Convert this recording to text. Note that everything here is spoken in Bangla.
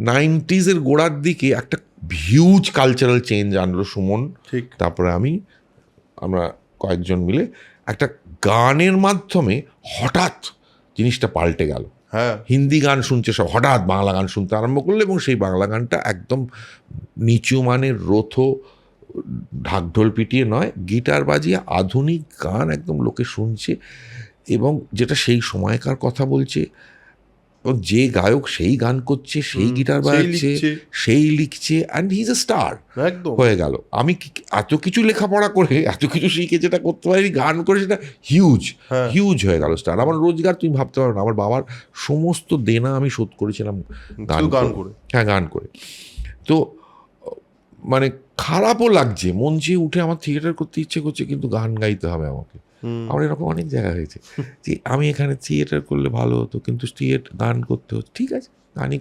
90s গোড়ার দিকে একটা হিউজ কালচারাল চেঞ্জ আনলো সুমন, ঠিক। তারপরে আমরা কয়েকজন মিলে একটা গানের মাধ্যমে হঠাৎ জিনিসটা পাল্টে গেল। হ্যাঁ, হিন্দি গান শুনছে সব, হঠাৎ বাংলা গান শুনতে আরম্ভ করলো, এবং সেই বাংলা গানটা একদম নিচু মানের রথো ঢাকঢোল পিটিয়ে নয়, গিটার বাজিয়ে আধুনিক গান একদম লোকে শুনছে, এবং যেটা সেই সময়কার কথা বলছে, এবং যে গায়ক সেই গান করছে, সেই গিটার বাজাচ্ছে, সেই লিখছে, and he is a star একদম হয়ে গেল। আমি এত কিছু লেখাপড়া করে এত কিছু শিখে যেটা করতে পারি, গান করে সেটা হিউজ হয়ে গেল স্টার। আমার রোজগার তুমি ভাবতে পারো না, আমার বাবার সমস্ত দেনা আমি শোধ করেছিলাম গান করে। হ্যাঁ, গান করে। তো মানে খারাপও লাগছে, মন চেয়ে উঠে আমার থিয়েটার করতে ইচ্ছে করছে, কিন্তু গান গাইতে হবে আমাকে। আমার এরকম অনেক জায়গা হয়েছে যে আমি এখানে থিয়েটার করলে ভালো হতো, কিন্তু গান করতে হতো, ঠিক আছে গানই